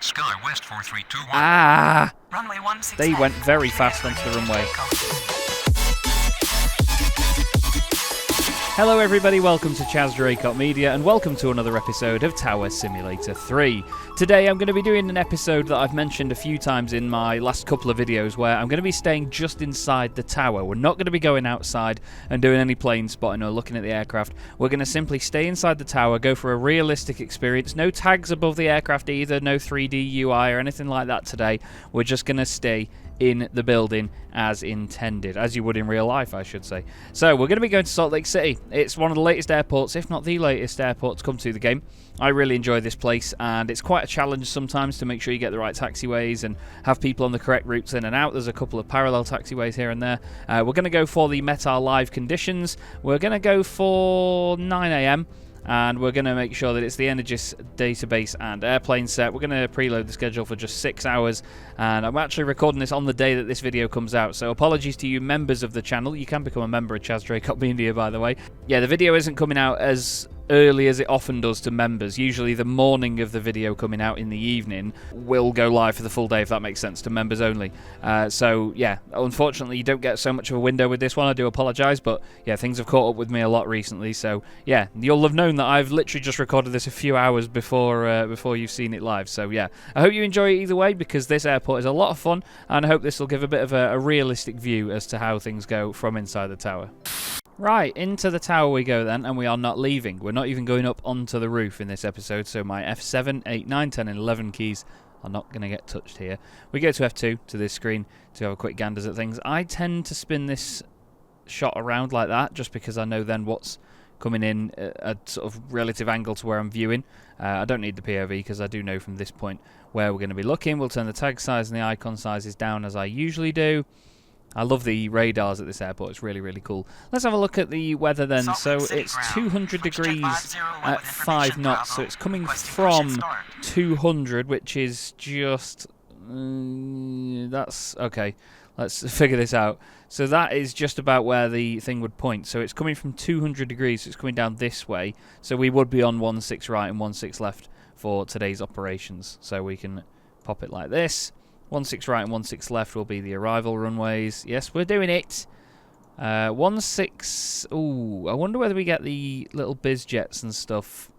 Sky West 4321. Ah! Runway 16. They went very fast onto the runway. Hello everybody, welcome to Chaz Draycott Media and welcome to another episode of Tower Simulator 3. Today I'm going to be doing an episode that I've mentioned a few times in my last couple of videos where I'm going to be staying just inside the tower. We're not going to be going outside and doing any plane spotting or looking at the aircraft. We're going to simply stay inside the tower, go for a realistic experience. No tags above the aircraft either, no 3D UI or anything like that today. We're just going to stay in the building as intended, as you would in real life, I should say. So we're going to be going to Salt Lake City. It's one of the latest airports, if not the latest airport to come to the game. I really enjoy this place, and it's quite a challenge sometimes to make sure you get the right taxiways and have people on the correct routes in and out. There's a couple of parallel taxiways here and there. We're going to go for the Metar live conditions. We're going to go for 9 AM. And we're going to make sure that it's the Energis database and airplane set. We're going to preload the schedule for just 6 hours, and I'm actually recording this on the day that this video comes out, so apologies to you members of the channel. You can become a member of Chaz Draycott Media, by the way. Yeah, the video isn't coming out as early as it often does to members. Usually the morning of the video coming out in the evening will go live for the full day, if that makes sense, to members only. So yeah, unfortunately you don't get so much of a window with this one. I do apologise, but yeah, things have caught up with me a lot recently, so yeah, you'll have known that I've literally just recorded this a few hours before you've seen it live. So yeah, I hope you enjoy it either way, because this airport is a lot of fun, and I hope this will give a bit of a realistic view as to how things go from inside the tower. Right, into the tower we go then, and we are not leaving. We're not even going up onto the roof in this episode, so my F7, 8, 9, 10 and 11 keys are not going to get touched here. We go to F2, to this screen, to have a quick ganders at things. I tend to spin this shot around like that, just because I know then what's coming in at a sort of relative angle to where I'm viewing. I don't need the POV, because I do know from this point where we're going to be looking. We'll turn the tag size and the icon sizes down as I usually do. I love the radars at this airport. It's really, really cool. Let's have a look at the weather then. So it's 200 degrees at 5 knots. So it's coming from 200, which is just... that's... Okay, let's figure this out. So that is just about where the thing would point. So it's coming from 200 degrees. So it's coming down this way. So we would be on 16 right and 16 left for today's operations. So we can pop it like this. 16 right and 16 left will be the arrival runways. Yes, we're doing it. 16... Ooh, I wonder whether we get the little biz jets and stuff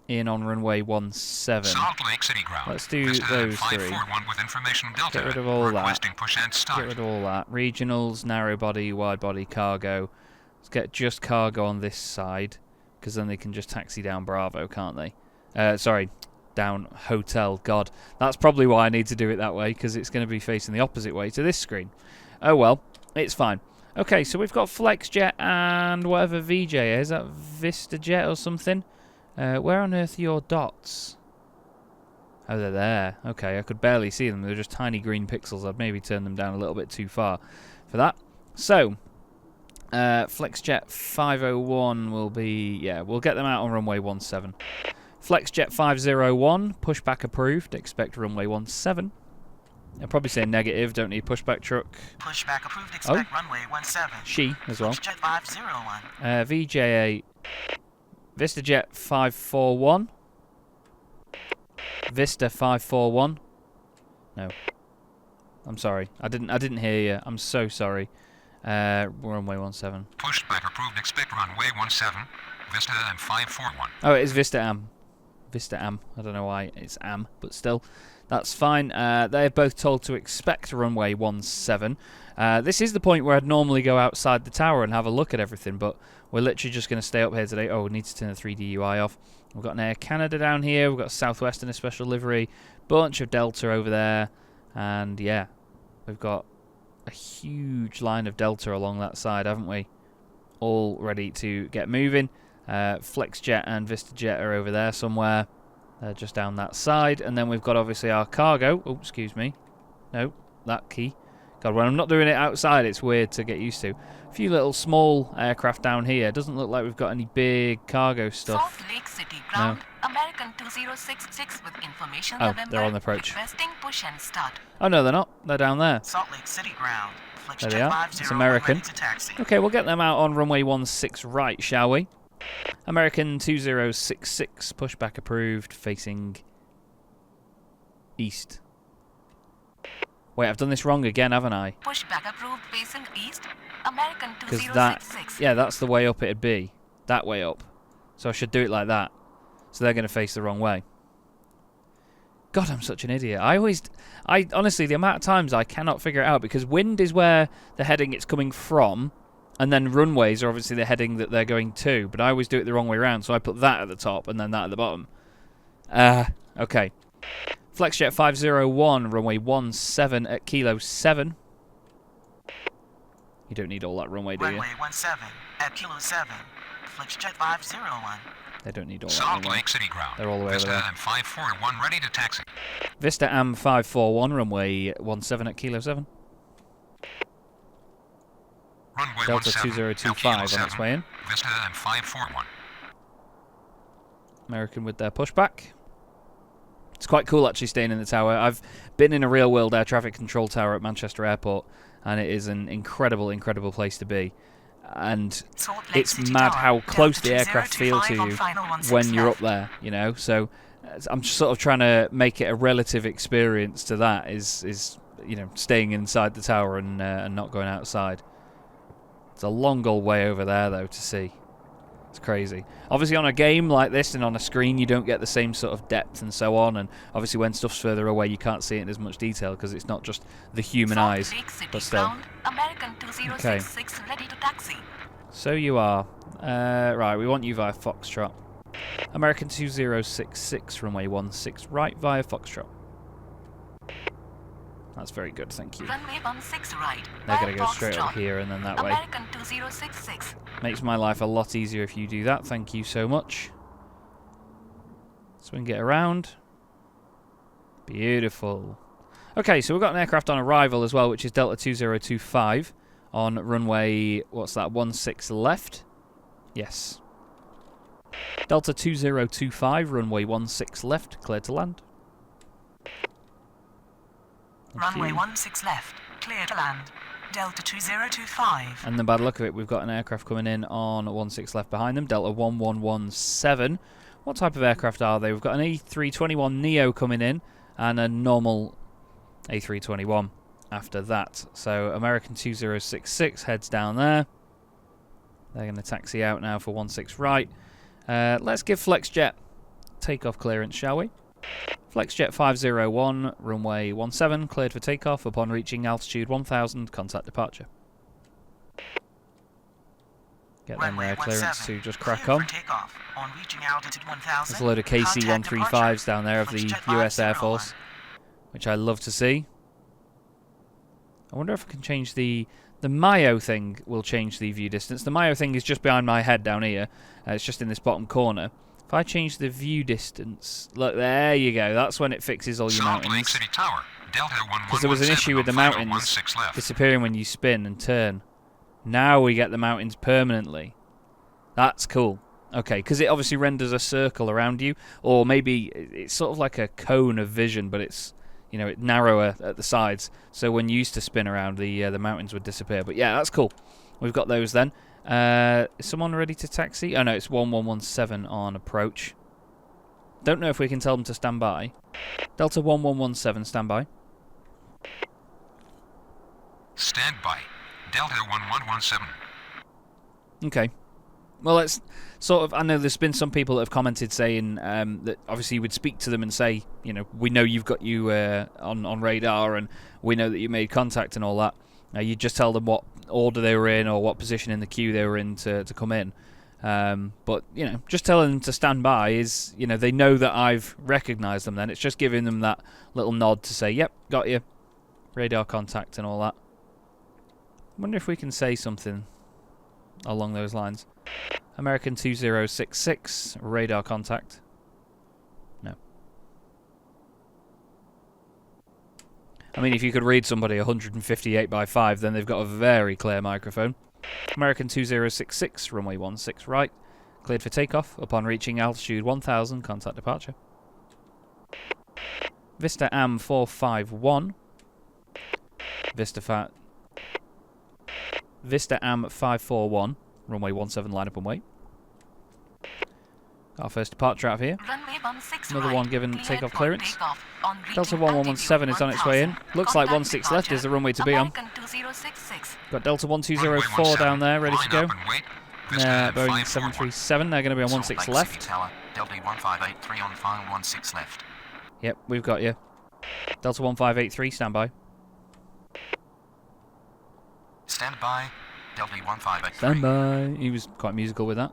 in on runway 17. Salt Lake City ground. Let's do those three. With information Delta. Get rid of all that. Push and start. Get rid of all that. Regionals, narrow body, wide body, cargo. Let's get just cargo on this side, because then they can just taxi down Bravo, can't they? Sorry. Down hotel. God, that's probably why I need to do it that way, because it's going to be facing the opposite way to this screen. Oh well, it's fine. Okay, so we've got FlexJet and whatever VJ is. That VistaJet or something? Where on earth are your dots? Oh, they're there. Okay, I could barely see them. They're just tiny green pixels. I'd maybe turn them down a little bit too far for that. So, FlexJet 501 will be... Yeah, we'll get them out on runway 17. FlexJet 501, pushback approved, expect runway 17. I'll probably say negative, don't need pushback truck. Pushback approved, expect runway 17. She as well. FlexJet 501. VJ8, VistaJet 541. Vista 541. No. I'm sorry. I didn't hear you. I'm so sorry. Runway 17. Pushback approved, expect runway 17. Vista and 541. Oh, it is Vista Am. Vista Am. I don't know why it's Am, but still, that's fine. They're both told to expect runway 17. This is the point where I'd normally go outside the tower and have a look at everything, but we're literally just going to stay up here today. Oh, we need to turn the 3D UI off. We've got an Air Canada down here. We've got Southwest in a special livery. Bunch of Delta over there. And yeah, we've got a huge line of Delta along that side, haven't we? All ready to get moving. FlexJet and VistaJet are over there somewhere, just down that side, and then we've got obviously our cargo. Oh, excuse me. No, that key. God, when I'm not doing it outside, it's weird to get used to. A few little small aircraft down here. Doesn't look like we've got any big cargo stuff. Salt Lake City ground, no. American 2066 with information. Oh, they're on the approach. Requesting push and start. Oh no, they're not. They're down there. Salt Lake City ground. There they are. It's American. Okay, we'll get them out on runway 16 right, shall we? American 2066, pushback approved, facing East. Wait, I've done this wrong again, haven't I? Pushback approved facing east. American Because that... 2066. Yeah, that's the way up it'd be. That way up. So I should do it like that. So they're going to face the wrong way. God, I'm such an idiot. I honestly, the amount of times I cannot figure it out, because wind is where the heading it's coming from, and then runways are obviously the heading that they're going to, but I always do it the wrong way around, so I put that at the top and then that at the bottom. Okay. Flexjet 501, runway 17 at Kilo 7. You don't need all that runway, do you? Runway 17 at Kilo 7. Flexjet 501. They don't need all that Salt runway. Lake City ground. They're all the way over Vista there. AM 541 ready to taxi. Vista AM 541, runway 17 at Kilo 7. Runway Delta 17 2025 on its 7. way in. Vista AM 541. American with their pushback. It's quite cool actually staying in the tower. I've been in a real world air traffic control tower at Manchester Airport, and it is an incredible, incredible place to be. And it's mad how close the aircraft feel to you when you're up there, you know. So I'm just sort of trying to make it a relative experience to that. Is you know, staying inside the tower and not going outside. It's a long old way over there though to see. It's crazy. Obviously on a game like this and on a screen you don't get the same sort of depth and so on, and obviously when stuff's further away you can't see it in as much detail because it's not just the human eyes. But still. American 2066 ready to taxi. So you are. Right, we want you via Foxtrot. American 2066, runway 16 right via Foxtrot. That's very good, thank you. Runway 16 right. They're via going to go straight Foxtrot. over here and then that way. American 2066. Makes my life a lot easier if you do that. Thank you so much. So we can get around. Beautiful. Okay, so we've got an aircraft on arrival as well, which is Delta 2025 on runway, what's that, 16 left? Yes. Delta 2025, runway 16 left, cleared to land. Thank Runway you. 16 left. Clear to land. Delta 2025. And then by the look of it, we've got an aircraft coming in on 16 left behind them, Delta 1117. What type of aircraft are they? We've got an A321neo coming in and a normal A321 after that. So American 2066 heads down there. They're going to taxi out now for 16 right. Let's give FlexJet takeoff clearance, shall we? FlexJet 501, runway 17, cleared for takeoff upon reaching altitude 1000, contact departure. Get them Runway clearance 17, to just crack clear on. for takeoff on reaching altitude 1000. There's a load of Contact KC-135s departure. down there of the FlexJet US Air 501. Force, which I love to see. I wonder if I can change the Mayo thing will change the view distance. The Mayo thing is just behind my head down here. It's just in this bottom corner. If I change the view distance, look, there you go. That's when it fixes all your Salt Lake mountains. City Tower. Delta 1117 Because there was an issue with the on mountains 16 left. disappearing when you spin and turn. Now we get the mountains permanently. That's cool. Okay, because it obviously renders a circle around you, or maybe it's sort of like a cone of vision, but it's, you know, narrower at the sides. So when you used to spin around, the mountains would disappear. But yeah, that's cool. We've got those then. Is someone ready to taxi? Oh no, it's 1117 on approach. Don't know if we can tell them to stand by. Delta 1117, stand by. Stand by. Delta 1117. Okay. Well, it's sort of, I know there's been some people that have commented saying that obviously you would speak to them and say, you know, we know you've got you on radar and we know that you made contact and all that. You just tell them what order they were in or what position in the queue they were in to come in. But, you know, just telling them to stand by is, you know, they know that I've recognised them then. It's just giving them that little nod to say, yep, got you. Radar contact and all that. I wonder if we can say something along those lines. American 2066, radar contact. No. I mean, if you could read somebody 158 by 5, then they've got a very clear microphone. American 2066, runway 16 right. Cleared for takeoff. Upon reaching altitude 1000, contact departure. Vista AM 451. Vista AM 541. Runway 17, line up and wait. Our first departure out of here. Runway Another one given Cleared takeoff for clearance. takeoff on Delta reaching 1117 is on its way in. 1000. Looks like Contact 16 left is the departure. runway to be on. American 2066. Got Delta Runway 1204 down 17, there, ready to line go. up and wait. Vista Boeing 541. 737, they're going to be on Salt 16 Lake left. City Tower, Delta 1583 on final 16 left. Yep, we've got you. Delta 1583, stand by. Stand by, Delta 1583. Stand by. He was quite musical with that.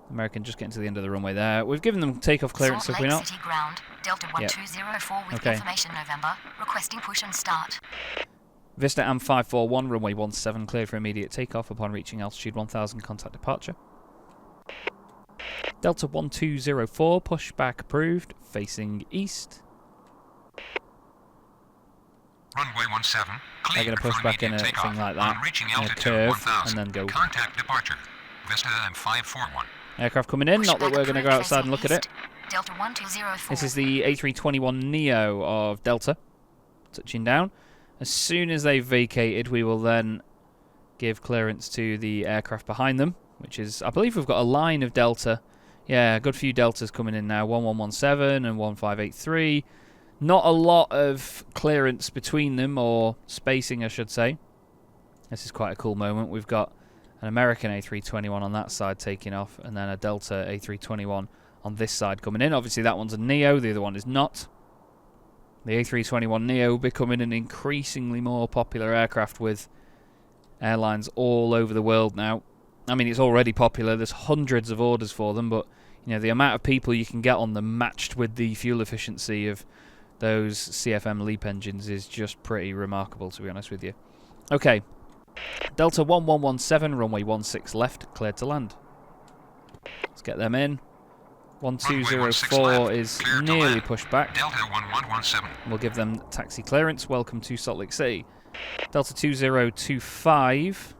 American just getting to the end of the runway there. We've given them takeoff clearance, Salt have we Lake not? City ground, Delta 1204 with Okay. information November, requesting push and start. Vista AM 541, runway 17, cleared for immediate takeoff upon reaching altitude 1000, contact departure. Delta 1204, pushback approved, facing east. Runway 17, They're going to push back in a thing like that, reaching in a altitude curve, 1000. and then go. Contact departure. Vista AM 541. Aircraft coming in, not that we're going to go outside and look at it. Delta 1204. This is the A321neo of Delta, touching down. As soon as they've vacated, we will then give clearance to the aircraft behind them, which is, I believe we've got a line of Delta. Yeah, a good few Deltas coming in now, 1117 and 1583. Not a lot of clearance between them, or spacing, I should say. This is quite a cool moment. We've got an American A321 on that side taking off, and then a Delta A321 on this side coming in. Obviously, that one's a Neo, the other one is not. The A321neo becoming an increasingly more popular aircraft with airlines all over the world now. I mean, it's already popular. There's hundreds of orders for them, but you know, the amount of people you can get on them matched with the fuel efficiency of those CFM LEAP engines is just pretty remarkable, to be honest with you. Okay, Delta 1117, runway 16 left, cleared to land. Let's get them in. 1204 is nearly pushed back. Delta 1117. We'll give them taxi clearance. Welcome to Salt Lake City. Delta 2025.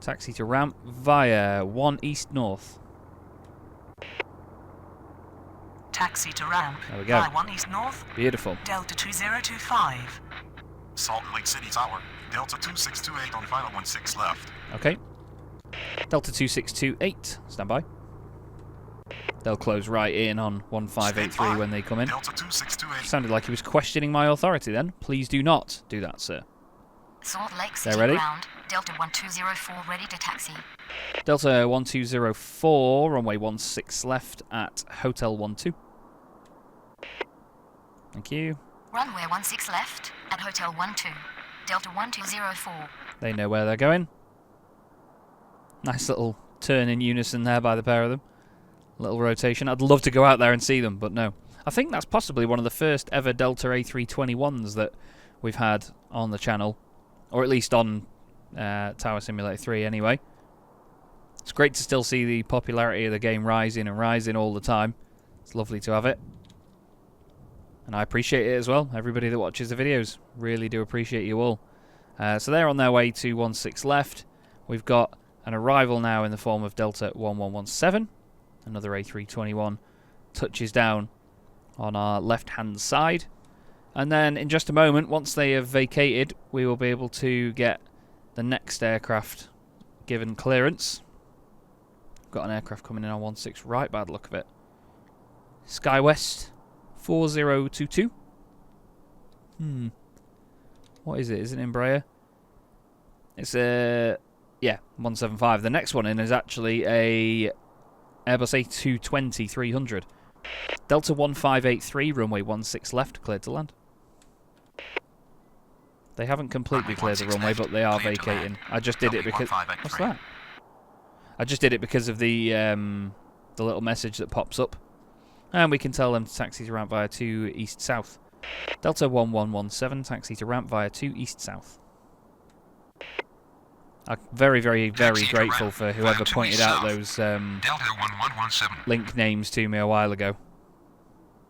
Taxi to ramp via 1 East North. Taxi to ramp. There we go. By 1 East North, Beautiful. Delta 2025. Salt Lake City Tower, Delta 2628 on final 16 left. Okay. Delta 2628. Stand by. They'll close right in on 1583 when they come in. Delta 2628. Sounded like he was questioning my authority then. Please do not do that, sir. Salt Lake They're City ready? ground, Delta 1204 ready to taxi. Delta 1204, runway 16 left at Hotel 12. Thank you. Runway 16 left at Hotel 12. Delta 1204. They know where they're going. Nice little turn in unison there by the pair of them. Little rotation. I'd love to go out there and see them, but no. I think that's possibly one of the first ever Delta A321s that we've had on the channel, or at least on Tower Simulator 3 anyway. It's great to still see the popularity of the game rising and rising all the time. It's lovely to have it. And I appreciate it as well. Everybody that watches the videos, really do appreciate you all. So they're on their way to 16 left. We've got an arrival now in the form of Delta 1117. Another A321 touches down on our left-hand side. And then in just a moment, once they have vacated, we will be able to get the next aircraft given clearance. Got an aircraft coming in on 16 right by the look of it. SkyWest 4022. What is it? Is it an Embraer? It's a... yeah, 175. The next one in is actually a Airbus A220-300. Delta 1583, runway 16 left, cleared to land. They haven't completely cleared the runway, but they are vacating. I just did it because... What's that? I just did it because of the little message that pops up. And we can tell them to taxi to ramp via 2 east-south. Delta 1117, taxi to ramp via 2 east-south. I'm very, very, very grateful for whoever pointed out those Delta 1117. link names to me a while ago,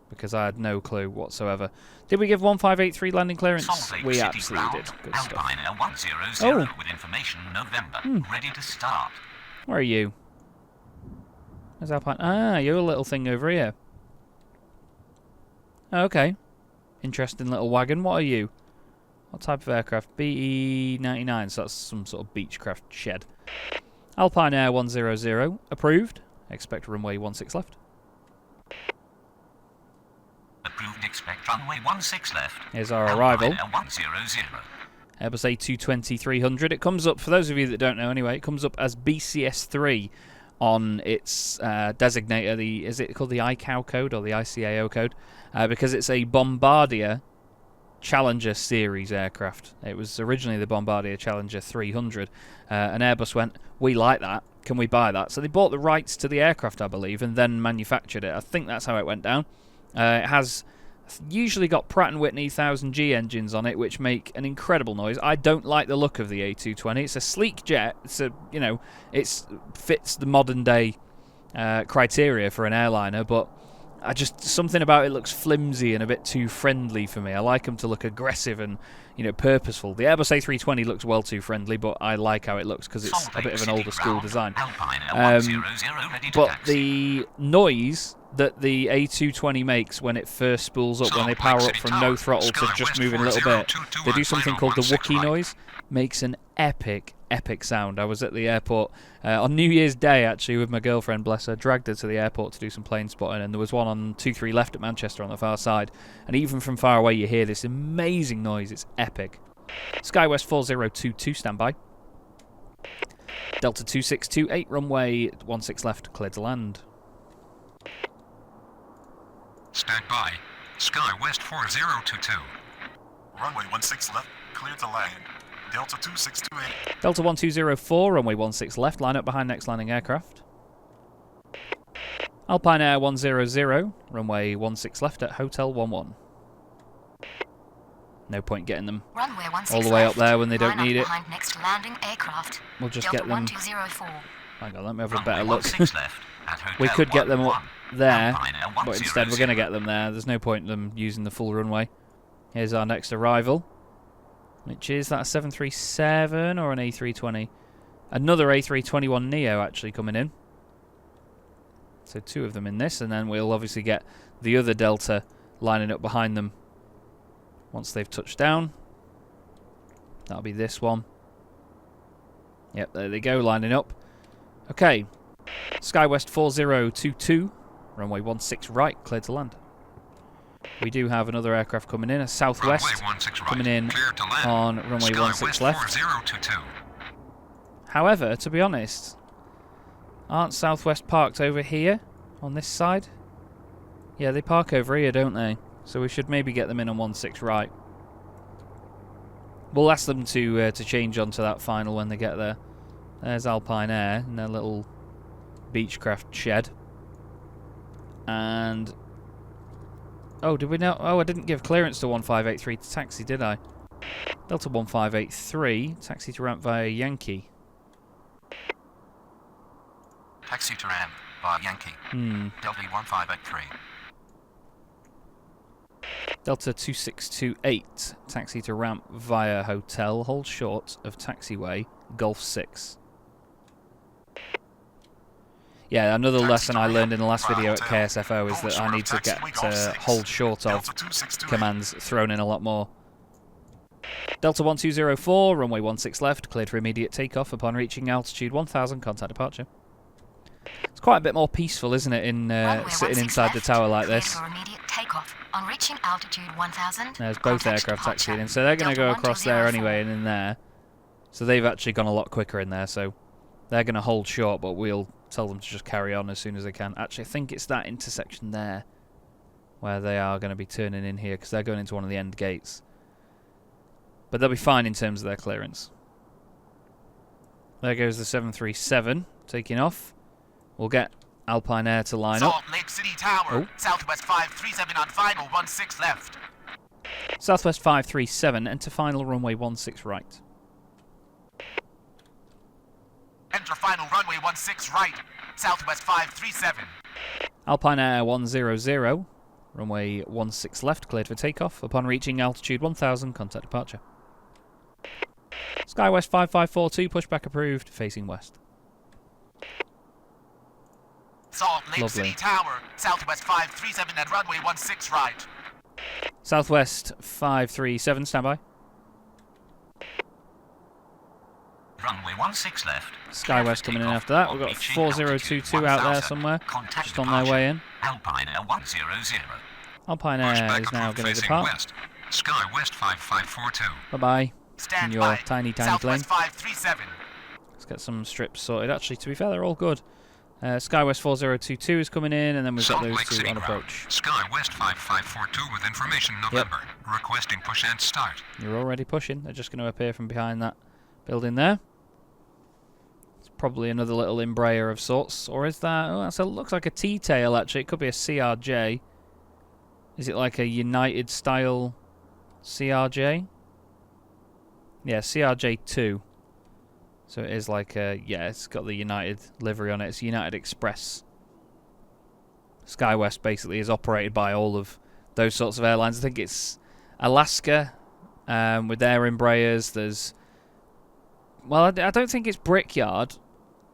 because I had no clue whatsoever. Did we give 1583 landing clearance? Salt Lake We City absolutely ground, did. Good stuff. Alpine Air 100 Oh. with information November, ready to start. Where are you? There's Alpine. Ah, you're a little thing over here. Oh, okay. Interesting little wagon. What are you? What type of aircraft? BE-99, so that's some sort of Beechcraft shed. Alpine Air 100, approved. Expect runway 16 left. expect runway 16 left. Here's our arrival. Alpine 100. Airbus A220-300. It comes up, for those of you that don't know anyway, it comes up as BCS3 on its designator. Is it called the ICAO code or the ICAO code? Because it's a Bombardier Challenger series aircraft. It was originally the Bombardier Challenger 300. And Airbus went, we like that, can we buy that? So they bought the rights to the aircraft, I believe, and then manufactured it. I think that's how it went down. It has usually got Pratt & Whitney 1000G engines on it, which make an incredible noise. I don't like the look of the A220. It's a sleek jet. It's a, you know, it fits the modern day criteria for an airliner, but something about it looks flimsy and a bit too friendly for me. I like them to look aggressive and, you know, purposeful. The Airbus A320 looks well too friendly, but I like how it looks because it's a bit of an older school design. But the noise that the A220 makes when it first spools up, when they power up from no throttle to just moving a little bit, they do something called the Wookiee noise. Makes an epic sound. I was at the airport on New Year's Day, actually, with my girlfriend, bless her. Dragged her to the airport to do some plane spotting, and there was one on 23 left at Manchester on the far side, and even from far away you hear this amazing noise. It's epic. SkyWest 4022, standby. Delta 2628, runway 16 left, cleared to land. Stand by. Sky West 4022. Runway 16 left, clear to land. Delta 2628. Delta 1204, runway 16 left, line up behind next landing aircraft. Alpine Air 100, runway 16 left at Hotel 11. No point getting them Runway all the way up there when they don't need it. Behind next landing aircraft. We'll just Delta get them. 1204. Hang on, let me have a better look. 16 left at Hotel We could get them up 11. there, Alpine Air but instead we're going to get them there. There's no point in them using the full runway. Here's our next arrival, which is that a 737 or an A320? Another A321neo actually coming in. So two of them in this, and then we'll obviously get the other Delta lining up behind them once they've touched down. That'll be this one. Yep, there they go, lining up. Okay, SkyWest 4022, runway 16 right, cleared to land. We do have another aircraft coming in, a Southwest coming in on runway 16 left. 4022. However, to be honest, aren't Southwest parked over here on this side? Yeah, they park over here, don't they? So we should maybe get them in on 16 right. We'll ask them to change onto that final when they get there. There's Alpine Air in their little Beechcraft shed. And oh, did we know? Oh, I didn't give clearance to 1583 to taxi, did I? Delta 1583, taxi to ramp via Yankee. Taxi to ramp via Yankee. Delta 1583. Delta 2628, taxi to ramp via hotel, hold short of taxiway, Gulf 6. Yeah, another lesson I learned in the last video at KSFO is that I need to get hold short of commands thrown in a lot more. Delta 1204, runway 16 left, cleared for immediate takeoff upon reaching altitude 1000, contact departure. It's quite a bit more peaceful, isn't it, in sitting inside the tower like this. On reaching altitude 1000, There's both aircraft taxiing in, so they're going to go across there anyway and in there. So they've actually gone a lot quicker in there, so they're going to hold short, but we'll tell them to just carry on as soon as they can. Actually, I think it's that intersection there where they are going to be turning in here because they're going into one of the end gates. But they'll be fine in terms of their clearance. There goes the 737 taking off. We'll get Alpine Air to line up. Salt Lake City Tower, Southwest 537 on final 16 left. Southwest 537, enter final runway 16 right. Enter final runway 16 right, Southwest 537. Alpine Air 100, runway 16 left, cleared for takeoff. Upon reaching altitude 1000, contact departure. SkyWest 5542, pushback approved, facing west. Salt Lake Lovely. City Tower, Southwest 537 at runway 16 right. Southwest 537, standby. Runway 16 left. SkyWest coming in after that. We've got 4022 out there somewhere, just on their way in. Alpine Air 100. Alpine Push Air back is now approved going to facing depart. west. Sky West 5542. Bye-bye. Stand In your by. tiny plane. Southwest 537. Let's get some strips sorted. Actually, to be fair, they're all good. SkyWest 4022 is coming in, and then we've got Salt those Lake two City on ground. approach. Sky West 5542 with information November. Requesting push and start. You're already pushing. They're just going to appear from behind that building there. It's probably another little Embraer of sorts. Or is that... Oh, that looks like a T-tail, actually. It could be a CRJ. Is it like a United-style CRJ? Yeah, CRJ2. So it is like a... Yeah, it's got the United livery on it. It's United Express. SkyWest basically is operated by all of those sorts of airlines. I think it's Alaska with their Embraers. There's... Well, I don't think it's Brickyard.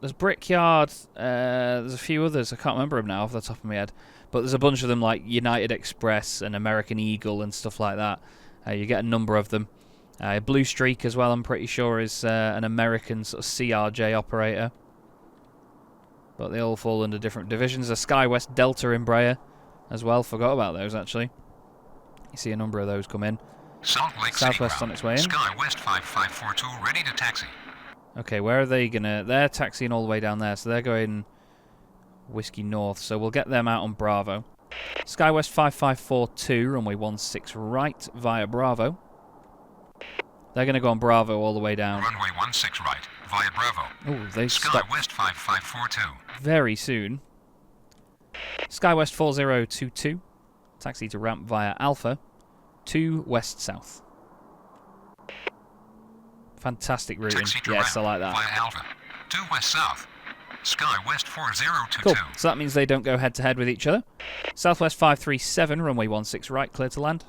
There's Brickyard. There's a few others. I can't remember them now off the top of my head. But there's a bunch of them like United Express and American Eagle and stuff like that. You get a number of them. Blue Streak as well, I'm pretty sure, is an American sort of CRJ operator. But they all fall under different divisions. A SkyWest Delta Embraer as well. Forgot about those, actually. You see a number of those come in. Salt Lake City Southwest ground. on its way in. Sky West 5542 ready to taxi. Okay, where are they gonna... They're taxiing all the way down there, so they're going Whiskey North. So we'll get them out on Bravo. SkyWest 5542, runway 16 right via Bravo. They're going to go on Bravo all the way down. Runway 16 right via Bravo. Oh, they Sky stopped West 5542. very soon. SkyWest 4022, taxi to ramp via Alpha, 2 west-south. Fantastic routing. Taxi to Yes, I ramp like that. via Alpha. 2 west south. Sky West 4022. Cool. So that means they don't go head-to-head with each other. Southwest 537, runway 16 right, clear to land.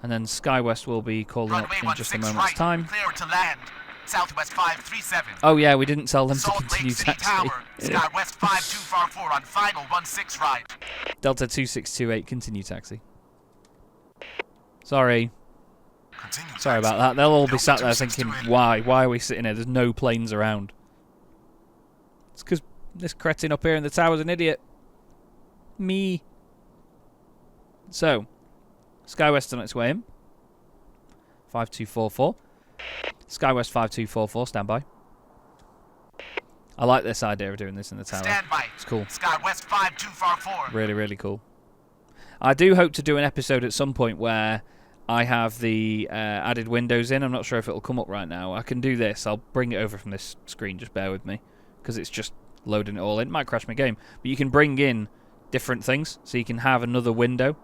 And then SkyWest will be calling up Runway in just a 16 moment's right. time. Clear to land. Southwest 537. Oh yeah, we didn't tell them to Salt continue Lake City taxi. Tower. Sky West 5244 on final 16 right. Delta 2628, continue taxi. Sorry. Continue Sorry taxi. about that. They'll all be Delta sat there thinking, 2628. why? Why are we sitting here? There's no planes around. It's because this cretin up here in the tower's an idiot. Me. So, SkyWest on its way in. 5244. SkyWest 5244, stand by. I like this idea of doing this in the tower. Stand by. It's cool. Sky West 5244. Really, really cool. I do hope to do an episode at some point where I have the added windows in. I'm not sure if it'll come up right now. I can do this. I'll bring it over from this screen. Just bear with me. Because it's just loading it all in. It might crash my game. But you can bring in different things. So you can have another window.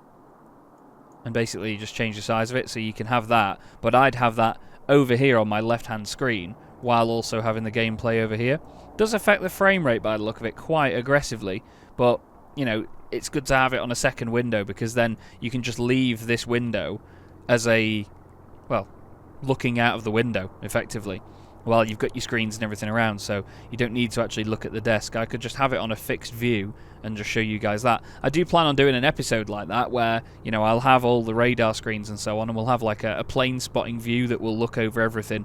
And basically just change the size of it. So you can have that. But I'd have that over here on my left-hand screen. While also having the gameplay over here. Does affect the frame rate by the look of it quite aggressively. But, you know, it's good to have it on a second window. Because then you can just leave this window as a, well, looking out of the window, effectively, while you've got your screens and everything around, so you don't need to actually look at the desk. I could just have it on a fixed view and just show you guys that. I do plan on doing an episode like that, where, you know, I'll have all the radar screens and so on, and we'll have like a plane spotting view that will look over everything,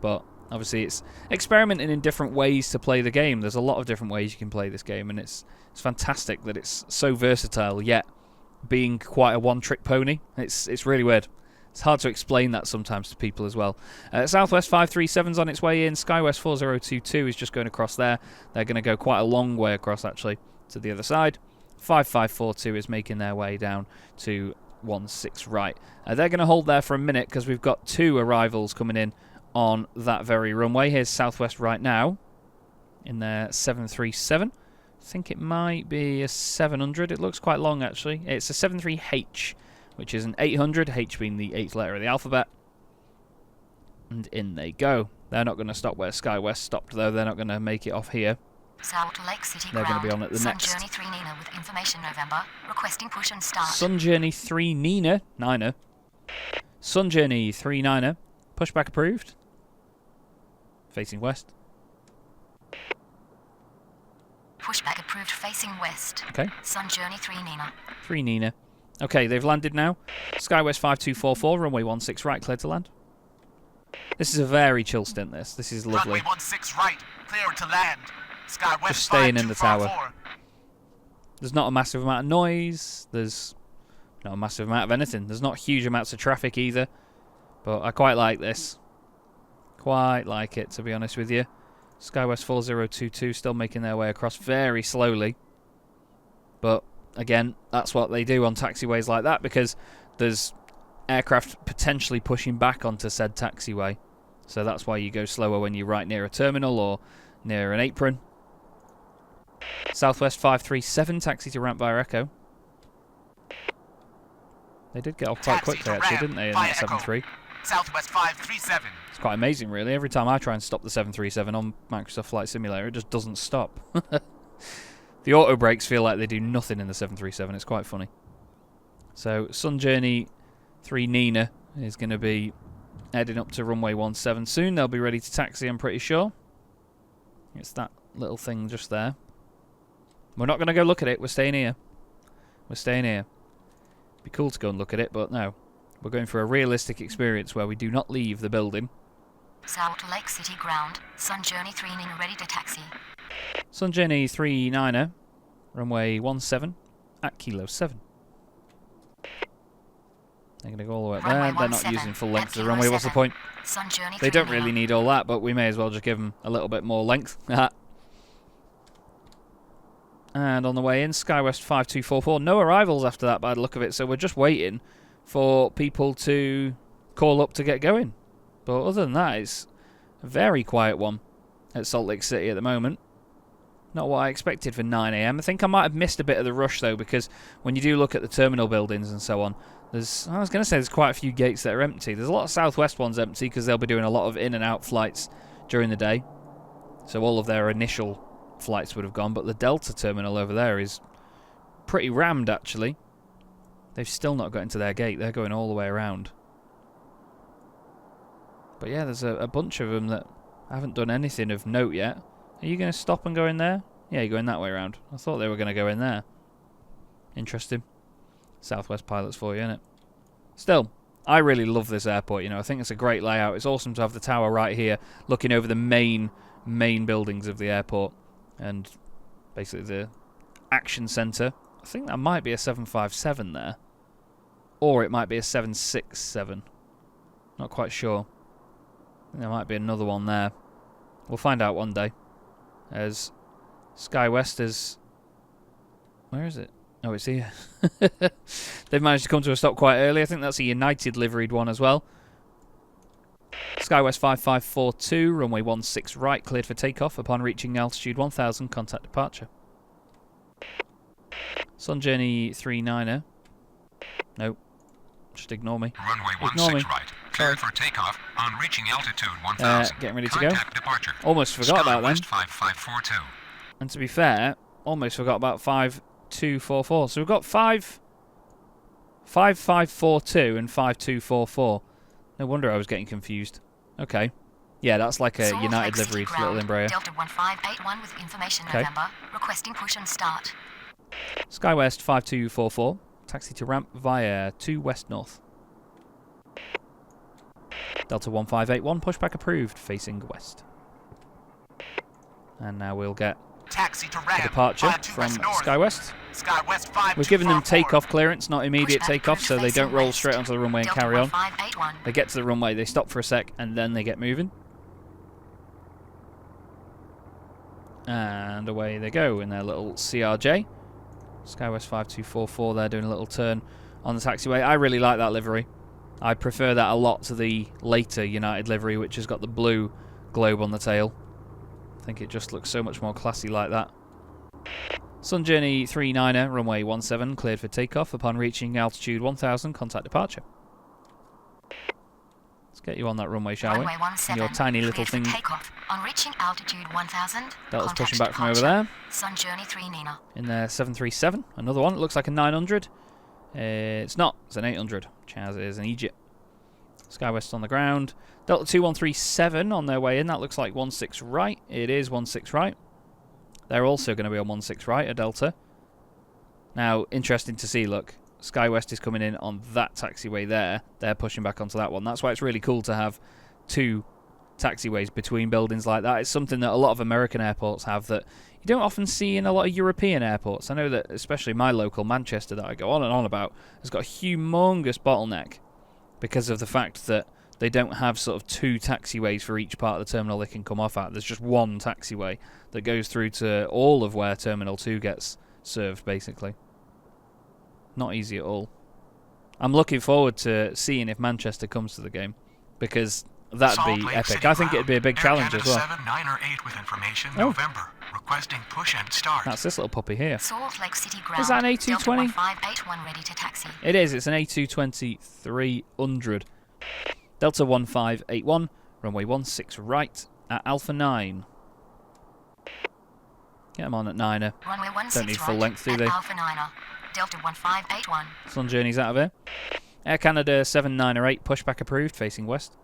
but obviously it's experimenting in different ways to play the game. There's a lot of different ways you can play this game, and it's fantastic that it's so versatile, yet being quite a one-trick pony. It's really weird. It's hard to explain that sometimes to people as well. Southwest 537's on its way in. SkyWest 4022 is just going across there. They're going to go quite a long way across, actually, to the other side. 5542 is making their way down to 16 right. They're going to hold there for a minute because we've got 2 arrivals coming in on that very runway. Here's Southwest right now in their 737. I think it might be a 700. It looks quite long, actually. It's a 73H. Which is an 800, H being the 8th letter of the alphabet. And in they go. They're not going to stop where SkyWest stopped, though. They're not going to make it off here. Salt Lake City They're ground. going to be on at the Sun next. Journey 3 Nina with information November. Requesting push and start. Sun Journey 3 Niner. Sun Journey 3 Niner. Pushback approved. Facing west. Pushback approved facing west. Okay. Sun Journey 3 Nina. 3 Nina. Okay, they've landed now. SkyWest 5244, runway 16 right, clear to land. This is a very chill stint, this. This is lovely. Runway 16 right. Clear to land. Sky West Just staying in the tower. 5244. There's not a massive amount of noise. There's Not a massive amount of anything. There's not huge amounts of traffic either. But I quite like this. Quite like it, to be honest with you. SkyWest 4022 still making their way across very slowly. But, again, that's what they do on taxiways like that, because there's aircraft potentially pushing back onto said taxiway. So that's why you go slower when you're right near a terminal or near an apron. Southwest 537, taxi to ramp via Echo. They did get off quite quickly, actually, didn't they, in that 7-3? Southwest 537. It's quite amazing, really. Every time I try and stop the 737 on Microsoft Flight Simulator, it just doesn't stop. The auto brakes feel like they do nothing in the 737. It's quite funny. So, Sun Journey 3 Nina is going to be heading up to runway 17 soon. They'll be ready to taxi, I'm pretty sure. It's that little thing just there. We're not going to go look at it. We're staying here. We're staying here. It'd be cool to go and look at it, but no. We're going for a realistic experience where we do not leave the building. South Lake City ground. Sun Journey 3 Nina ready to taxi. Sun Journey 3 Niner, runway 17 at Kilo 7. They're going to go all the way up there. They're not using full length of the runway. What's the point? Sun Journey They don't really need all that, but we may as well just give them a little bit more length. And on the way in, SkyWest 5244. No arrivals after that by the look of it, so we're just waiting for people to call up to get going. But other than that, it's a very quiet one at Salt Lake City at the moment. Not what I expected for 9 AM. I think I might have missed a bit of the rush, though, because when you do look at the terminal buildings and so on, I was going to say there's quite a few gates that are empty. There's a lot of Southwest ones empty because they'll be doing a lot of in and out flights during the day. So all of their initial flights would have gone, but the Delta terminal over there is pretty rammed, actually. They've still not got into their gate. They're going all the way around. But yeah, there's a bunch of them that haven't done anything of note yet. Are you going to stop and go in there? Yeah, you're going that way around. I thought they were going to go in there. Interesting. Southwest pilots for you, innit? Still, I really love this airport, you know. I think it's a great layout. It's awesome to have the tower right here, looking over the main buildings of the airport. And basically the action centre. I think that might be a 757 there. Or it might be a 767. Not quite sure. There might be another one there. We'll find out one day. As SkyWest is... Where is it? Oh, it's here. They've managed to come to a stop quite early. I think that's a United liveried one as well. SkyWest 5542, runway 16 right, cleared for takeoff. Upon reaching altitude 1000, contact departure. Sun Journey 39er. Nope. Just ignore me. Runway Ignore 16 me. right. Cleared for takeoff on reaching altitude 1000. Getting ready to go. Contact departure. Almost forgot about them. SkyWest 5542. And to be fair, almost forgot about 5244. So we've got 5542 and 5244. No wonder I was getting confused. Okay. Yeah, that's like a United liveried little Embraer. Delta 1581 with information November. Requesting push and start. SkyWest 5244. Taxi to ramp via 2 West North. Delta 1581. Pushback approved. Facing west. And now we'll get Taxi to a ramp departure via 2 from West North. SkyWest. SkyWest 5244. We've given them takeoff clearance, not immediate Pushback takeoff, so they don't roll straight onto the runway and Delta carry on. 1581. They get to the runway, they stop for a sec, and then they get moving. And away they go in their little CRJ. SkyWest 5244 there doing a little turn on the taxiway. I really like that livery. I prefer that a lot to the later United livery, which has got the blue globe on the tail. I think it just looks so much more classy like that. Sun Journey 39er, runway 17, cleared for takeoff. Upon reaching altitude 1000, contact departure. Let's get you on that runway, shall we? Runway 17. Your tiny little cleared thing. for takeoff. On reaching altitude 1000. That was contact pushing back from over departure. there. Sun Journey 3 Nina. In their 737, another one. It looks like a 900. It's not. It's an 800. Chaz is in Egypt. SkyWest on the ground. Delta 2137 on their way in. That looks like 16 right. It is 16 right. They're also going to be on 16 right, a Delta. Now, interesting to see, look. SkyWest is coming in on that taxiway there. They're pushing back onto that one. That's why it's really cool to have 2 taxiways between buildings like that. It's something that a lot of American airports have that, you don't often see in a lot of European airports. I know that especially my local Manchester that I go on and on about has got a humongous bottleneck because of the fact that they don't have sort of 2 taxiways for each part of the terminal they can come off at. There's just one taxiway that goes through to all of where Terminal 2 gets served, basically. Not easy at all. I'm looking forward to seeing if Manchester comes to the game, because that'd be epic. I think it'd be a big challenge as well. 7, 9, or 8 with information. Oh. November. Requesting push and start. That's this little puppy here. Salt Lake City ground. Is that an A220? Delta 1581 ready to taxi. It is. It's an A220-300. Delta 1581, runway 16 right at Alpha 9. Get them on at 9er. Runway 16 Don't need full right length, do at they? Alpha 9er. Delta 1581. Sun Journey's out of here. Air Canada 7908, pushback approved, facing west.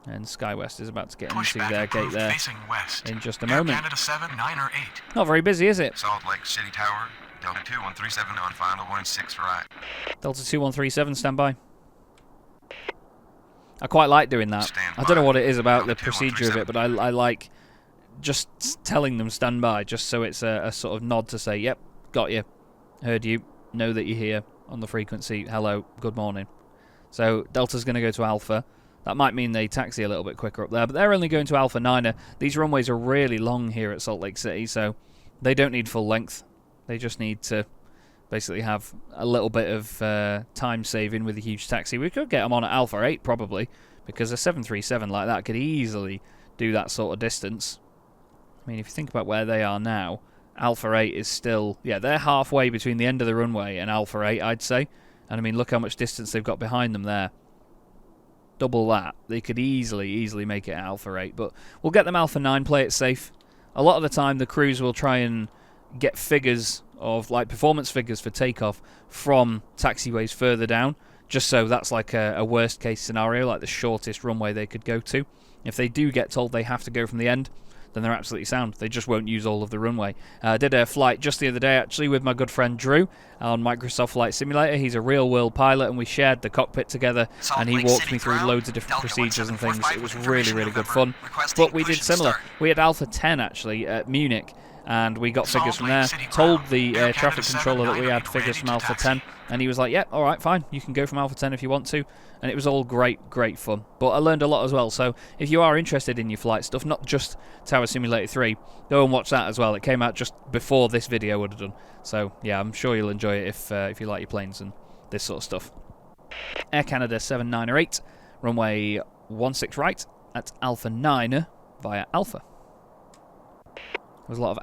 And SkyWest is about to get into Pushback their gate approved, there facing west. in just a Air moment. Canada 7, 9, or 8. Not very busy, is it? Salt Lake City Tower, Delta 2137 on final 16 right. Delta 2137, stand by. I quite like doing that. Stand I don't know by. what it is about the Delta procedure of it, but I like just telling them stand by, just so it's a sort of nod to say, yep, got you, heard you, know that you're here on the frequency, hello, good morning. So Delta's going to go to Alpha. That might mean they taxi a little bit quicker up there, but they're only going to Alpha 9er. These runways are really long here at Salt Lake City, so they don't need full length. They just need to basically have a little bit of time saving with a huge taxi. We could get them on at Alpha 8 probably, because a 737 like that could easily do that sort of distance. I mean, if you think about where they are now, Alpha 8 is still, yeah, they're halfway between the end of the runway and Alpha 8, I'd say. And I mean, look how much distance they've got behind them there. Double that. They could easily make it Alpha 8, but we'll get them Alpha 9, play it safe. A lot of the time the crews will try and get figures of, like, performance figures for takeoff from taxiways further down, just so that's like a worst case scenario, like the shortest runway they could go to. If they do get told they have to go from the end, then they're absolutely sound. They just won't use all of the runway. I did a flight just the other day, actually, with my good friend Drew on Microsoft Flight Simulator. He's a real-world pilot, and we shared the cockpit together, and he walked me through loads of different procedures and things. It was really good fun. But we did similar. We had Alpha 10, actually, at Munich, and we got figures from there. Told the air traffic controller that we had figures from Alpha 10, and he was like, yeah, all right, fine, you can go from Alpha 10 if you want to. And it was all great fun. But I learned a lot as well, so if you are interested in your flight stuff, not just Tower Simulator 3, go and watch that as well. It came out just before this video would have done. So, yeah, I'm sure you'll enjoy it if you like your planes and this sort of stuff. Air Canada 7908, runway 16 right at Alpha 9 via Alpha. There's a lot of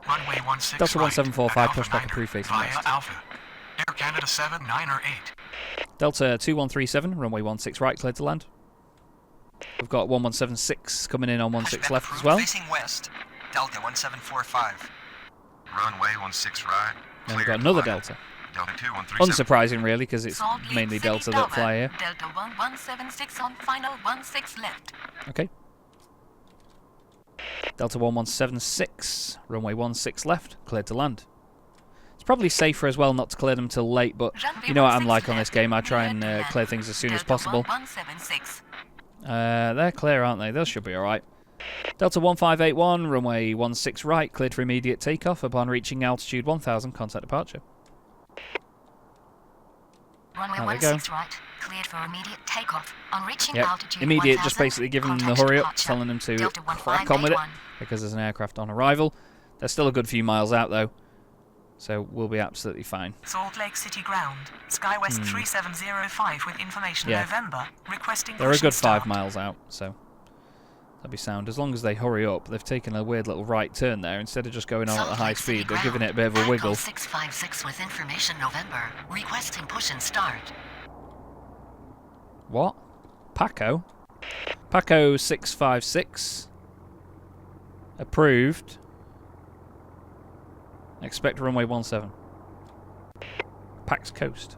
Runway 16 Delta right 1745, at Alpha pushback 9er approved facing via west. Alpha. Air Canada 7, 9, or 8. Delta 2137, runway 16 right, cleared to land. We've got 1176 coming in on 16 left as well. Facing west, Delta 1745. Runway 16 right. And we've got another Delta. Delta 2137. Unsurprising, really, because it's Salt Lake mainly City Delta Tower, that fly here. Delta 1176 on final 16 left. Okay. Delta 1176, runway 16 left, cleared to land. It's probably safer as well not to clear them till late, but you know what I'm like on this game. I try and clear things as soon as possible. They're clear, aren't they? Those should be alright. Delta 1581, runway 16 right, cleared for immediate takeoff upon reaching altitude 1000, contact departure. Runway There we go. 16 right, cleared for immediate takeoff. On reaching Yep, altitude immediate, 1000, just basically giving them the contact hurry up, departure. telling them to Delta crack on with it, 1581. because there's an aircraft on arrival. They're still a good few miles out though, so we'll be absolutely fine. Salt Lake City ground. SkyWest 3705 with information Yeah. November. Requesting They're a push good and start. 5 miles out, so that'd be sound. As long as they hurry up. They've taken a weird little right turn there. Instead of just going on at a Salt high Lake City speed, they're giving it a bit of a ground. wiggle. Echo 656 with information November. Requesting push and start. What? Paco? Paco 656. Approved. Expect runway 17. Pax Coast.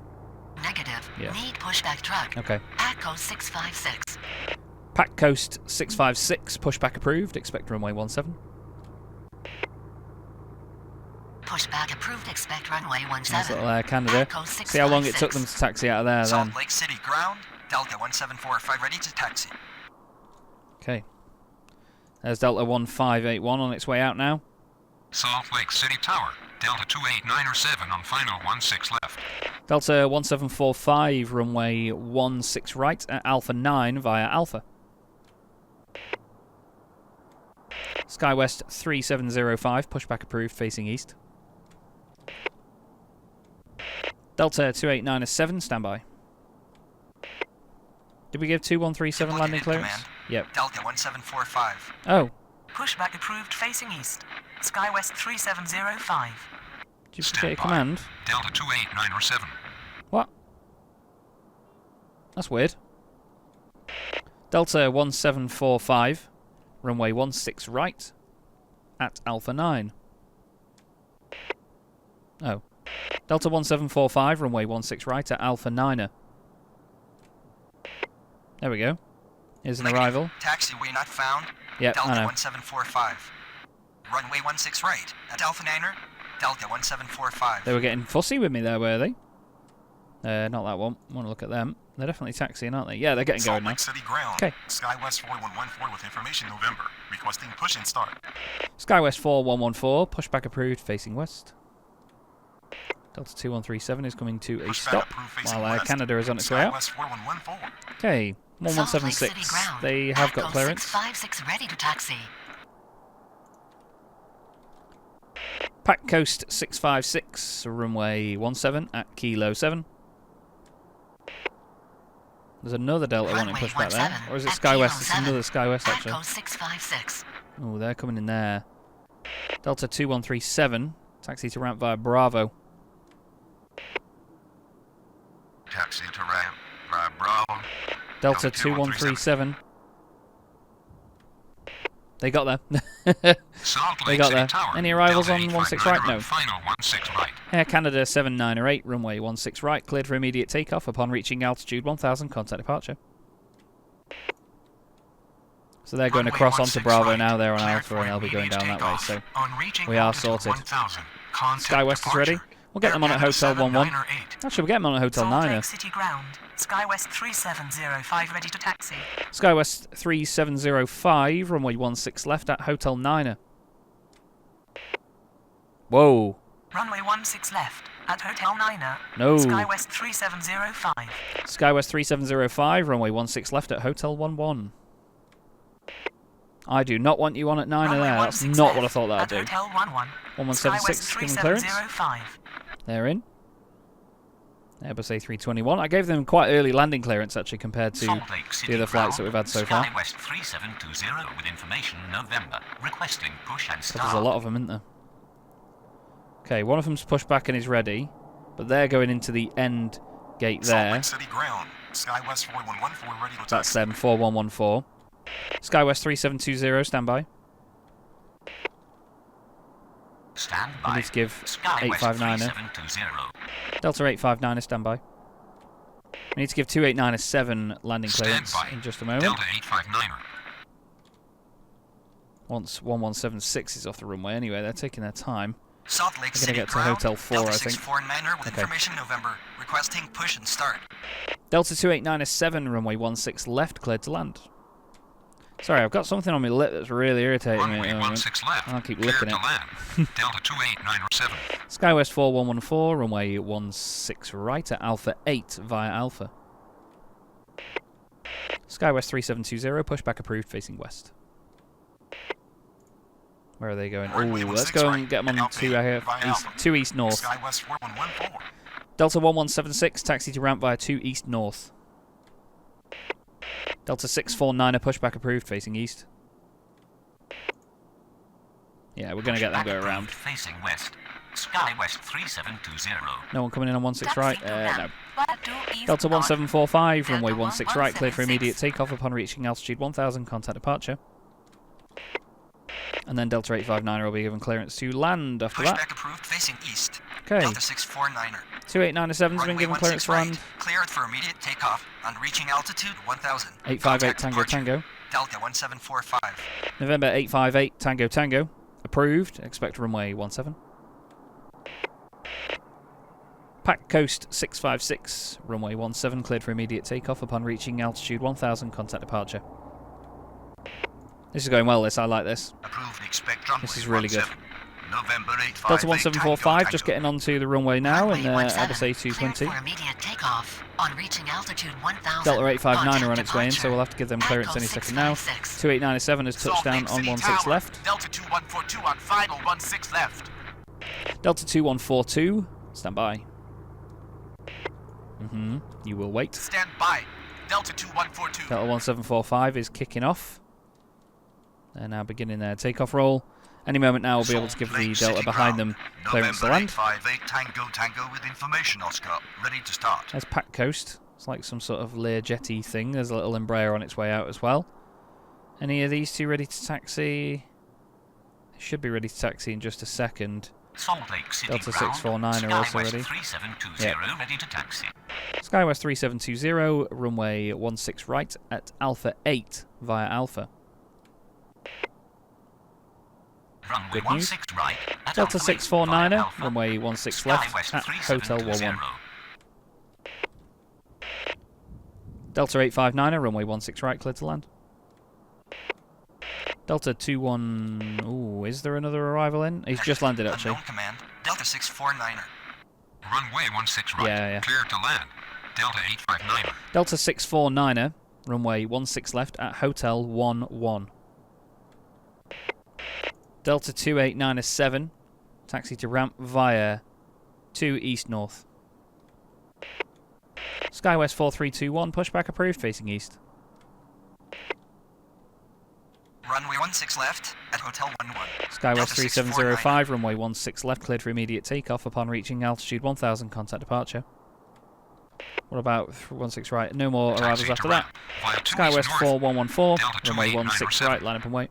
Negative. Yeah. Need pushback truck. Okay. Echo 656. Pac Coast 656, pushback approved. Expect runway 17. Pushback approved. Expect runway Nice 17. little Air Canada. Echo See how long it took them 656. to taxi out of there then. Salt Lake City ground, Delta 1745 ready to taxi. Okay. There's Delta 1581 on its way out now. Salt Lake City Tower, Delta 2897 on final 16 left. Delta 1745, runway 16 right at Alpha 9 via Alpha. SkyWest 3705, pushback approved, facing east. Delta 2897, standby. Did we give 2137 landing clearance? Command. Yep. Delta 1745. Oh, Pushback approved facing east. SkyWest 3705. duplicate command. Delta 2897. What? That's weird. Delta 1745, runway 16 right at Alpha 9. Oh. Delta 1745, runway 16 right at Alpha 9er. There we go. Here's an arrival. Taxiway not found. Yep, Delta I know. 1745. Runway 16 right at Alpha 9er. Delta 1745. They were getting fussy with me there, were they? Not that one. I want to look at them. They're definitely taxiing, aren't they? Yeah, they're getting Salt going now. Lake City ground. Okay. SkyWest 4114 with information November. Requesting push and start. SkyWest 4114, pushback approved, facing west. Delta 2137 is coming to a Pushback stop, approved facing while west. Canada is on its way out. SkyWest 4114. Okay, Salt Lake City 1176. ground. They have got Echo clearance. 656 ready to taxi. Pac Coast 656, runway 17 at Kilo 7. There's another Delta wanting Runway pushback there. 17 Or is it at Kilo SkyWest? It's 7. another SkyWest, actually. Echo 656. Oh, they're coming in there. Delta 2137, taxi to ramp via Bravo. Taxi to ramp. Bravo. Delta 2137. They got there. Salt They Lake got City there. Tower, Any arrivals Delta on 16 right? 859 No. on final 16 right. Air Canada 798, runway 16 right, cleared for immediate takeoff upon reaching altitude 1000, contact departure. So they're going Runway across onto 16 Bravo right, now, they're on cleared Alpha, for and they'll be going immediate down that way, takeoff. so On reaching we are altitude sorted. 1000, contact SkyWest is departure. ready. We'll get them on at Air Hotel Canada 11. 7908. Actually, we'll get them on at Hotel Salt 9er. Lake City ground. SkyWest 3705 ready to taxi. SkyWest 3705, runway 16 left at Hotel 9er. Whoa. Runway 16 left at Hotel 9er. No. SkyWest 3705. SkyWest 3705, runway 16 left at Hotel 11. I do not want you on at 9er Runway there. That's 16 not what I left thought that at would do. Hotel 11. 1176, SkyWest give them clearance. 3705. They're in. Airbus A321. I gave them quite early landing clearance, actually, compared to Salt Lake City the other flights that we've had so far. SkyWest 3720 with information November. Requesting push and But start. there's a lot of them, isn't there? Okay, one of them's pushed back and is ready, but they're going into the end gate Salt there. Lake City ground. SkyWest 4114 ready to That's taxi. them, 4114. SkyWest 3720, standby. Stand We by. need to give SkyWest 859er. 3720. Delta 859er, standby. We need to give 289er 7 landing clearance Stand by. in just a moment. Delta 859er. Once 1176 is off the runway anyway, they're taking their time. Salt Lake We're gonna City get to ground. Hotel 4, Delta I think. 649er with Okay. information November. Requesting push and start. Delta 289er 7, runway 16 left, cleared to land. Sorry, I've got something on my lip that's really irritating me at Runway the moment. 16 left. I'll keep Cleared licking to it. land. Delta 2897. SkyWest 4114, runway 16 right at Alpha 8 via Alpha. SkyWest 3720, pushback approved, facing west. Where are they going? Oh, Runway let's 16 go right, and get them on Alpha 8 via Alpha. 2 east north. SkyWest 4114. Delta 1176, taxi to ramp via 2 east north. Delta 649er, pushback approved, facing east. Yeah, we're going to get them Pushback go around. approved, Facing west. SkyWest 3720. No one coming in on 16 right? Taxi to No. ramp. 12 east Delta north. 1745, runway Delta 16 right, cleared for 1176. immediate takeoff upon reaching altitude 1000, contact departure. And then Delta 859er will be given clearance to land after that. Pushback approved facing east. Okay, Delta 649er. 2897's been Runway given clearance 16 to right. land. Cleared for immediate takeoff on reaching altitude 1000. 858 Contact Tango departure. Tango. Delta 1745. November 858 Tango Tango. Approved. Expect runway 17. Pac Coast 656, runway 17, cleared for immediate takeoff upon reaching altitude 1000, contact departure. This is going well, this. I like this. Approved, expect runway This is really good. 17. November 858. Delta 1745 just getting onto the runway now in Runway Airbus 17, cleared A220. for immediate takeoff on reaching altitude 1000. Delta 859 are on Contact its way in, so we'll have to give them clearance any second now. 2897 has touched down on 16 left. Delta 2142 on final 16 left. Delta 2142, stand by. You will wait. Stand by. Delta 2142. Delta 1745 is kicking off. They're now beginning their takeoff roll. Any moment now we'll be able to give the Delta behind them clearance to land. November 858 Tango with information, Oscar. Ready to start. There's Pack Coast. It's like some sort of Learjet-y thing. There's a little Embraer on its way out as well. Any of these two ready to taxi? They should be ready to taxi in just a second. Salt Lake City Delta ground. 649 are also Skywest ready. 3720 ready to taxi. Skywest 3720, runway 16 right at Alpha 8 via Alpha. Runway Good news. 16 right at Delta Alpha 8 649er, via Alpha. runway 16 left Skywest at Hotel 11. 3720. Delta 859er, runway 16 right, clear to land. Delta 21... Ooh, is there another arrival in? He's just landed, actually. Unknown command. Delta 649er. Runway 16 right. Yeah. Clear to land. Delta 859. Delta 649er, runway 16 left at Hotel 11. Delta 2897, taxi to ramp via 2 east north. Skywest 4321, pushback approved, facing east. Runway 16 left at Hotel 11. Skywest 3705, runway 16 left, cleared for immediate takeoff upon reaching altitude 1000, contact departure. What about 16 right? No more arrivals after that. Skywest 4114, runway 16 right, line up and wait.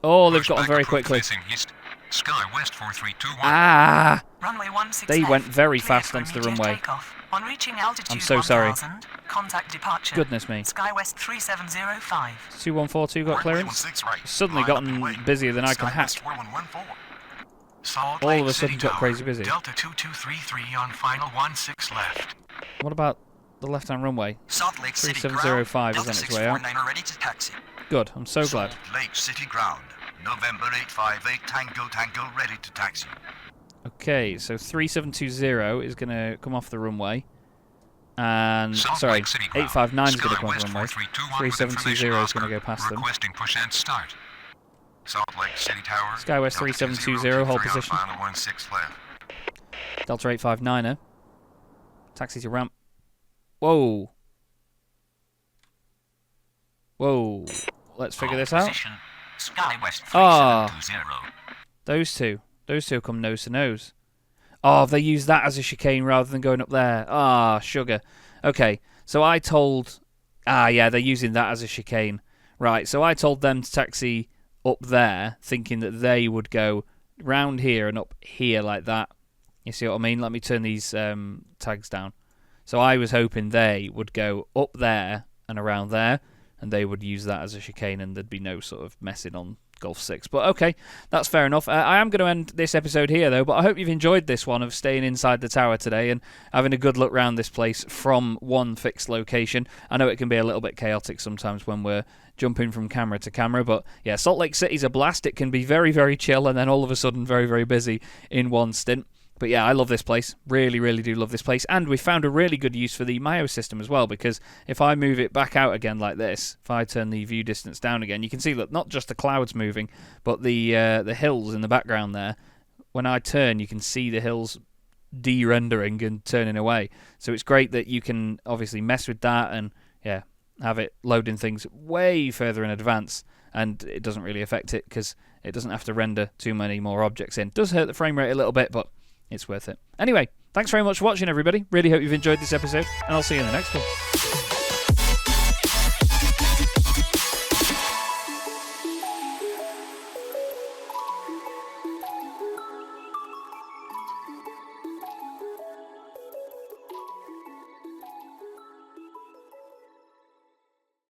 Oh, they've got on very quickly. Skywest 4321. Ah! Runway 16 They left, went very cleared fast for onto the immediate runway. takeoff. On reaching altitude I'm so sorry. 1000, contact departure. Goodness me. Skywest 3705. 2142 got clearance. 16 right. Suddenly Line up and gotten wait. busier than I can hack. Skywest 4114. Salt All Lake of a City sudden got Tower. crazy busy. Delta 2233 on final 16 left. What about the left-hand runway? Salt Lake City 3705 ground. is on Delta its way out. 649er ready to taxi. Good, I'm so glad. Salt Lake City ground. November 858 Tango ready to taxi. Okay, so 3720 is going to come off the runway. And, Salt sorry, Lake City ground. 859 is going to come off Skywest the runway. 4321 with 3720 information, is going to go Oscar. past them. Requesting push and start. Salt Lake City Tower. Skywest 3720, hold position. Final 16 left. Delta 859er. Taxi to ramp. Whoa. Whoa. Let's figure this out. Position. Skywest Ah. 3720. Those two come nose to nose. Oh, they use that as a chicane rather than going up there. Ah, sugar. Okay, so I told... Ah, yeah, they're using that as a chicane. Right, so I told them to taxi up there, thinking that they would go round here and up here like that. You see what I mean? Let me turn these tags down. So I was hoping they would go up there and around there, and they would use that as a chicane, and there'd be no sort of messing on Golf 6. But okay, that's fair enough. I am going to end this episode here, though, but I hope you've enjoyed this one of staying inside the tower today and having a good look around this place from one fixed location. I know it can be a little bit chaotic sometimes when we're jumping from camera to camera, but yeah, Salt Lake City's a blast. It can be very, very chill and then all of a sudden very, very busy in one stint. But yeah, I love this place. Really, really do love this place. And we found a really good use for the Mayo system as well, because if I move it back out again like this, if I turn the view distance down again, you can see that not just the clouds moving, but the hills in the background there. When I turn, you can see the hills de-rendering and turning away. So it's great that you can obviously mess with that and yeah, have it loading things way further in advance, and it doesn't really affect it because it doesn't have to render too many more objects in. It does hurt the frame rate a little bit, but it's worth it. Anyway, thanks very much for watching, everybody. Really hope you've enjoyed this episode, and I'll see you in the next one.